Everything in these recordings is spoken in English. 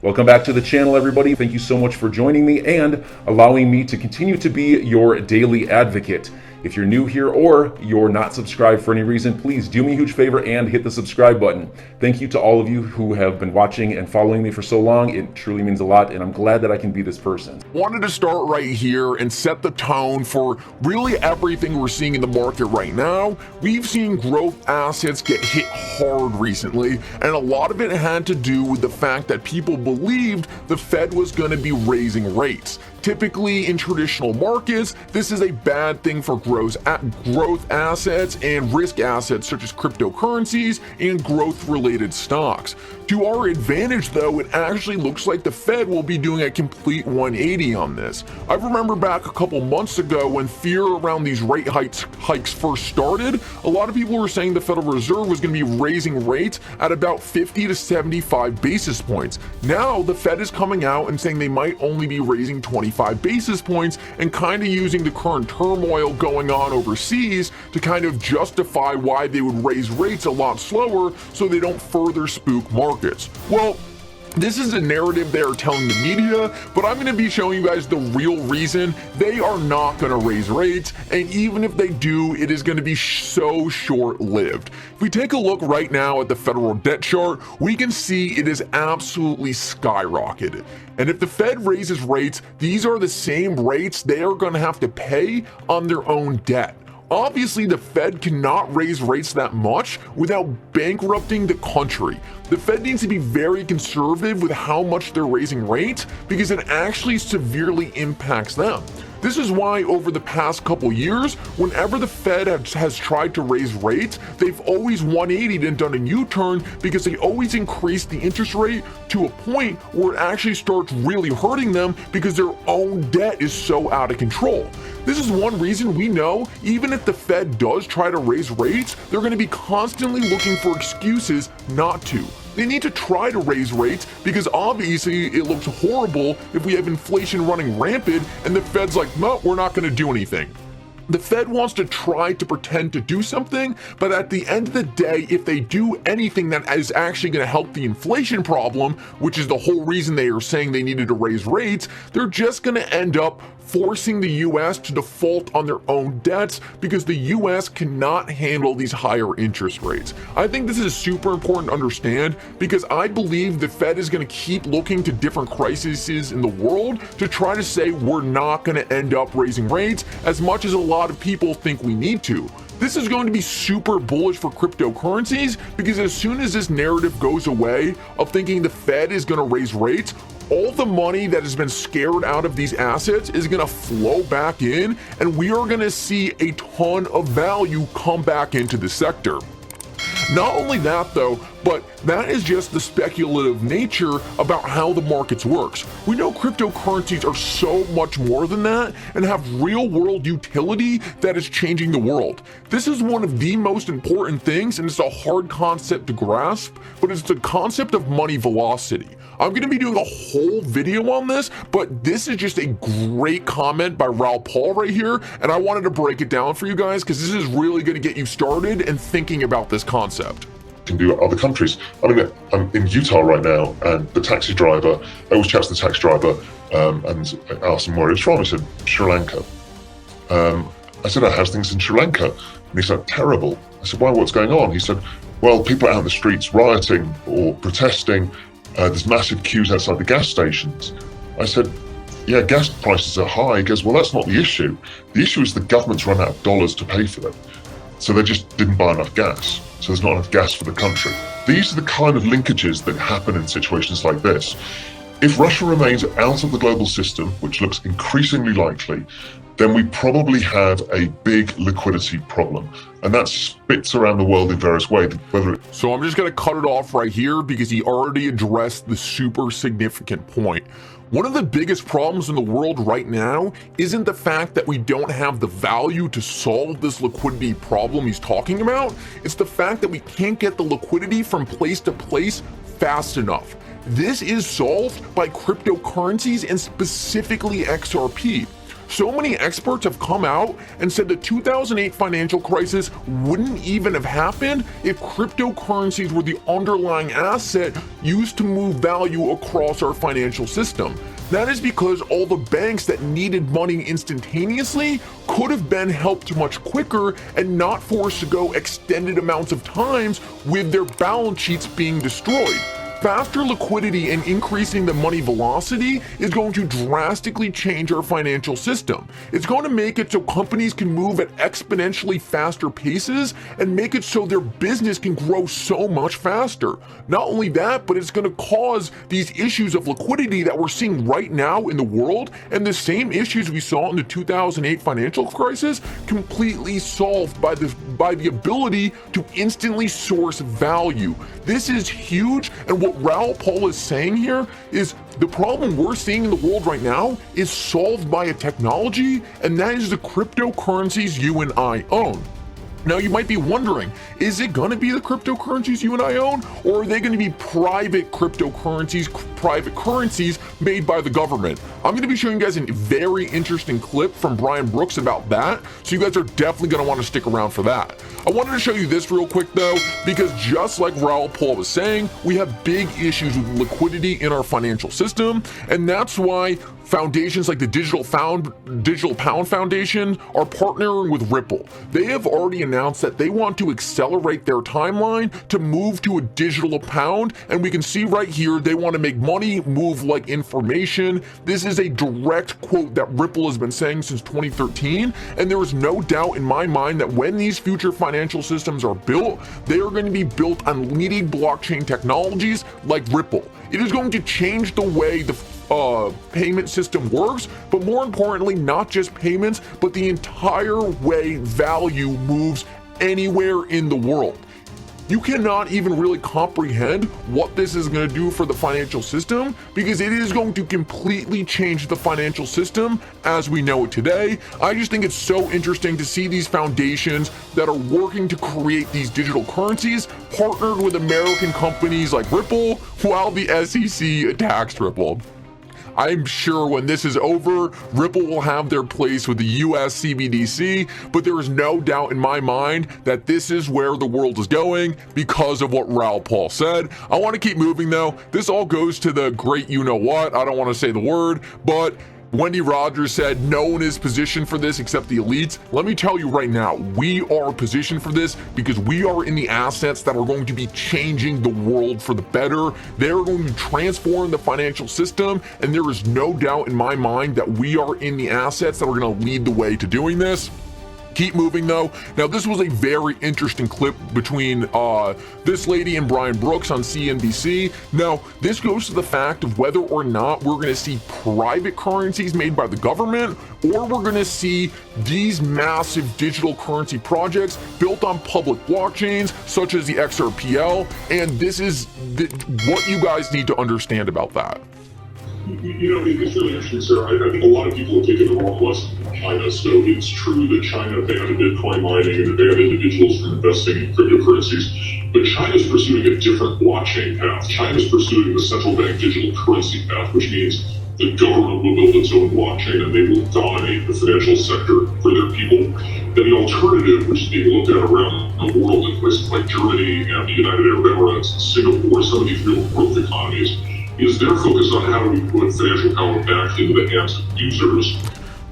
Welcome back to the channel, everybody. Thank you so much for joining me and allowing me to continue to be your daily advocate. If you're new here or you're not subscribed for any reason, please do me a huge favor and hit the subscribe button. Thank you to all of you who have been watching and following me for so long. It truly means a lot, and I'm glad that I can be this person. Wanted to start right here and set the tone for really everything we're seeing in the market right now. We've seen growth assets get hit hard recently, and a lot of it had to do with the fact that people believed the Fed was going to be raising rates. Typically in traditional markets, this is a bad thing for growth assets and risk assets such as cryptocurrencies and growth-related stocks. To our advantage, though, it actually looks like the Fed will be doing a complete 180 on this. I remember back a couple months ago when fear around these rate hikes first started, a lot of people were saying the Federal Reserve was going to be raising rates at about 50 to 75 basis points. Now the Fed is coming out and saying they might only be raising 25 basis points and kind of using the current turmoil going on overseas to kind of justify why they would raise rates a lot slower so they don't further spook markets. Well, this is a narrative they are telling the media, but I'm going to be showing you guys the real reason they are not going to raise rates, and even if they do, it is going to be so short-lived. If we take a look right now at the federal debt chart, we can see it is absolutely skyrocketed. And if the Fed raises rates, these are the same rates they are going to have to pay on their own debt. Obviously, the Fed cannot raise rates that much without bankrupting the country. The Fed needs to be very conservative with how much they're raising rates because it actually severely impacts them. This is why over the past couple years, whenever the Fed has tried to raise rates, they've always 180'd and done a U-turn because they always increase the interest rate to a point where it actually starts really hurting them because their own debt is so out of control. This is one reason we know even if the Fed does try to raise rates, they're going to be constantly looking for excuses not to. They need to try to raise rates because obviously it looks horrible if we have inflation running rampant and the Fed's like, no, we're not going to do anything. The Fed wants to try to pretend to do something, but at the end of the day, if they do anything that is actually going to help the inflation problem, which is the whole reason they are saying they needed to raise rates, they're just going to end up forcing the US to default on their own debts because the US cannot handle these higher interest rates. I think this is super important to understand because I believe the Fed is going to keep looking to different crises in the world to try to say we're not going to end up raising rates as much as a lot of people think we need to. This is going to be super bullish for cryptocurrencies because as soon as this narrative goes away of thinking the Fed is going to raise rates, all the money that has been scared out of these assets is going to flow back in, and we are going to see a ton of value come back into the sector. Not only that though, but that is just the speculative nature about how the markets works. We know cryptocurrencies are so much more than that and have real world utility that is changing the world. This is one of the most important things, and it's a hard concept to grasp, but it's the concept of money velocity. I'm going to be doing a whole video on this, but this is just a great comment by Raoul Paul right here, and I wanted to break it down for you guys because this is really going to get you started and thinking about this concept. Can do other countries. I mean, I'm in Utah right now, and the taxi driver, I always chat to the taxi driver and I asked him where he's from. He said, Sri Lanka. I said, how's things in Sri Lanka? And he said, terrible. I said, why, what's going on? He said, well, people are out in the streets rioting or protesting. There's massive queues outside the gas stations. I said, yeah, gas prices are high. He goes, well, that's not the issue. The issue is the government's run out of dollars to pay for them. So they just didn't buy enough gas. So there's not enough gas for the country. These are the kind of linkages that happen in situations like this. If Russia remains out of the global system, which looks increasingly likely, then we probably have a big liquidity problem. And that spits around the world in various ways. So I'm just going to cut it off right here because he already addressed the super significant point. One of the biggest problems in the world right now isn't the fact that we don't have the value to solve this liquidity problem he's talking about. It's the fact that we can't get the liquidity from place to place fast enough. This is solved by cryptocurrencies and specifically XRP. So many experts have come out and said the 2008 financial crisis wouldn't even have happened if cryptocurrencies were the underlying asset used to move value across our financial system. That is because all the banks that needed money instantaneously could have been helped much quicker and not forced to go extended amounts of times with their balance sheets being destroyed. Faster liquidity and increasing the money velocity is going to drastically change our financial system. It's going to make it so companies can move at exponentially faster paces and make it so their business can grow so much faster. Not only that, but it's going to cause these issues of liquidity that we're seeing right now in the world, and the same issues we saw in the 2008 financial crisis completely solved by the ability to instantly source value. This is huge, and what Raoul Pal is saying here is the problem we're seeing in the world right now is solved by a technology, and that is the cryptocurrencies you and I own. Now you might be wondering, is it going to be the cryptocurrencies you and I own, or are they going to be private cryptocurrencies, private currencies made by the government? I'm going to be showing you guys a very interesting clip from Brian Brooks about that, so you guys are definitely going to want to stick around for that. I wanted to show you this real quick though, because just like Raoul Pal was saying, we have big issues with liquidity in our financial system, and that's why foundations like the Digital Pound Foundation are partnering with Ripple. They have already announced that they want to accelerate their timeline to move to a digital pound, and we can see right here they want to make money move like information. This is a direct quote that Ripple has been saying since 2013, and there is no doubt in my mind that when these future financial systems are built, they are going to be built on leading blockchain technologies like Ripple. It is going to change the way the payment system works, but more importantly, not just payments, but the entire way value moves anywhere in the world. You cannot even really comprehend what this is going to do for the financial system, because it is going to completely change the financial system as we know it today. I just think it's so interesting to see these foundations that are working to create these digital currencies partnered with American companies like Ripple, while the SEC attacks Ripple. I'm sure when this is over, Ripple will have their place with the US CBDC, but there is no doubt in my mind that this is where the world is going because of what Raoul Pal said. I want to keep moving though. This all goes to the great you-know-what. I don't want to say the word, but Wendy Rogers said no one is positioned for this except the elites. Let me tell you right now, we are positioned for this because we are in the assets that are going to be changing the world for the better. They're going to transform the financial system, and there is no doubt in my mind that we are in the assets that are going to lead the way to doing this. Keep moving though. Now this was a very interesting clip between this lady and Brian Brooks on CNBC. Now this goes to the fact of whether or not we're going to see private currencies made by the government, or we're going to see these massive digital currency projects built on public blockchains such as the XRPL, and this is what you guys need to understand about that. You know, it's really interesting, sir. I think a lot of people have taken the wrong lesson from China. So it's true that China banned Bitcoin mining and banned individuals from investing in cryptocurrencies. But China's pursuing a different blockchain path. China's pursuing the central bank digital currency path, which means the government will build its own blockchain and they will dominate the financial sector for their people. And the alternative, which is being looked at around the world in places like Germany and the United Arab Emirates, Singapore, some of these real growth economies, is their focus on how do we put financial power back into the hands of users.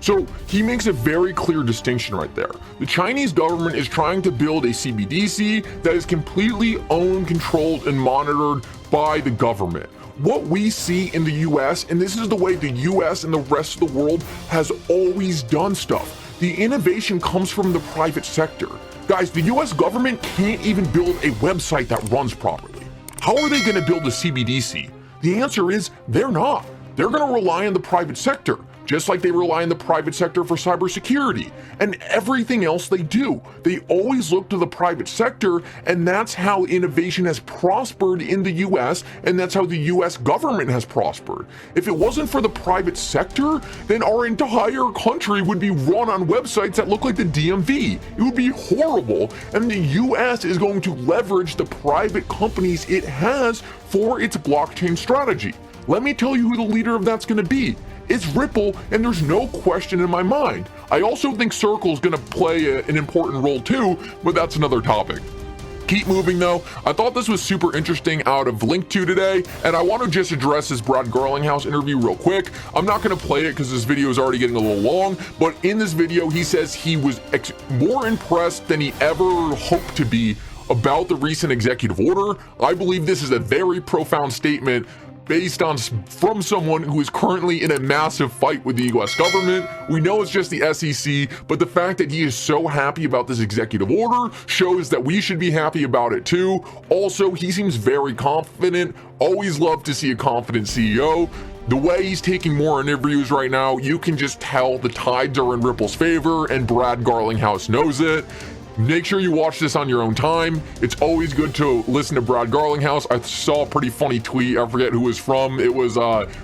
So he makes a very clear distinction right there. The Chinese government is trying to build a CBDC that is completely owned, controlled, and monitored by the government. What we see in the US, and this is the way the US and the rest of the world has always done stuff, the innovation comes from the private sector. Guys, the US government can't even build a website that runs properly. How are they going to build a CBDC? The answer is they're not. They're going to rely on the private sector, just like they rely on the private sector for cybersecurity and everything else they do. They always look to the private sector, and that's how innovation has prospered in the US, and that's how the US government has prospered. If it wasn't for the private sector, then our entire country would be run on websites that look like the DMV. It would be horrible, and the US is going to leverage the private companies it has for its blockchain strategy. Let me tell you who the leader of that's going to be. it's Ripple, and there's no question in my mind. I also think Circle is going to play an important role too, but that's another topic. Keep moving though. I thought this was super interesting out of Link to today, and I want to just address this Brad Garlinghouse interview real quick. I'm not going to play it because this video is already getting a little long, but in this video he says he was more impressed than he ever hoped to be about the recent executive order. I believe this is a very profound statement based on from someone who is currently in a massive fight with the US government. We know it's just the SEC, but the fact that he is so happy about this executive order shows that we should be happy about it too. Also, he seems very confident. Always love to see a confident CEO. The way he's taking more interviews right now, you can just tell the tides are in Ripple's favor, and Brad Garlinghouse knows it. Make sure you watch this on your own time. It's always good to listen to Brad Garlinghouse. I saw a pretty funny tweet. I forget who it was from. It was,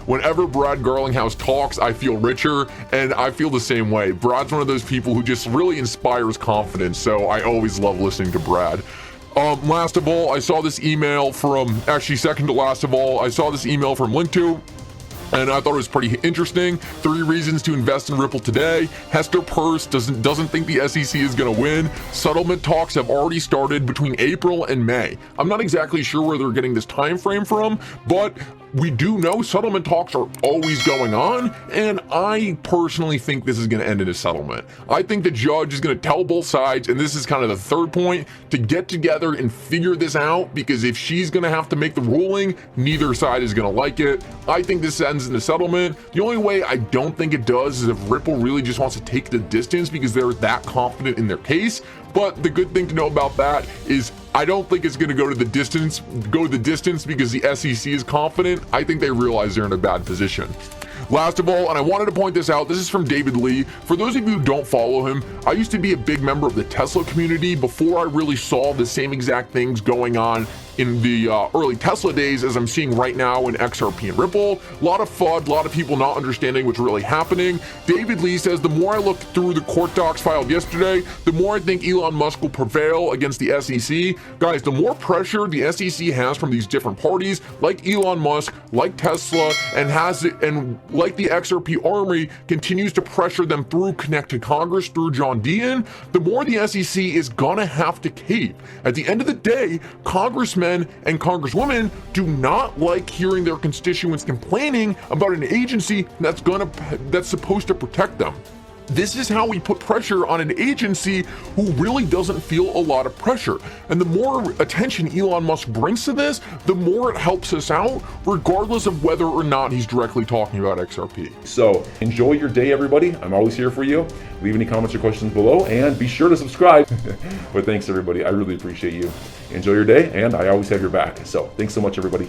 whenever Brad Garlinghouse talks, I feel richer, and I feel the same way. Brad's one of those people who just really inspires confidence, so I always love listening to Brad. Last of all, I saw this email from, actually second to last of all, I saw this email from Link2, and I thought it was pretty interesting. 3 reasons to invest in Ripple today. Hester Peirce doesn't think the SEC is going to win. Settlement talks have already started between April and May. I'm not exactly sure where they're getting this time frame from, but we do know settlement talks are always going on, and I personally think this is going to end in a settlement. I think the judge is going to tell both sides, and this is kind of the third point, to get together and figure this out, because if she's going to have to make the ruling, neither side is going to like it. I think this ends in a settlement. The only way I don't think it does is if Ripple really just wants to take the distance because they're that confident in their case. But the good thing to know about that is I don't think it's going to go the distance because the SEC is confident. I think they realize they're in a bad position. Last of all, and I wanted to point this out, this is from David Lee. For those of you who don't follow him, I used to be a big member of the Tesla community before I really saw the same exact things going on in the early Tesla days as I'm seeing right now in XRP and Ripple. A lot of FUD, a lot of people not understanding what's really happening. David Lee says, the more I look through the court docs filed yesterday, the more I think Elon Musk will prevail against the SEC. Guys, the more pressure the SEC has from these different parties, like Elon Musk, like Tesla, and like the XRP army continues to pressure them through Connect to Congress, through John Dean, the more the SEC is gonna have to cave. At the end of the day, congressmen and congresswomen do not like hearing their constituents complaining about an agency that's supposed to protect them. This is how we put pressure on an agency who really doesn't feel a lot of pressure. And the more attention Elon Musk brings to this, the more it helps us out, regardless of whether or not he's directly talking about XRP. So enjoy your day, everybody. I'm always here for you. Leave any comments or questions below, and be sure to subscribe. But thanks, everybody. I really appreciate you. Enjoy your day, and I always have your back. So thanks so much, everybody.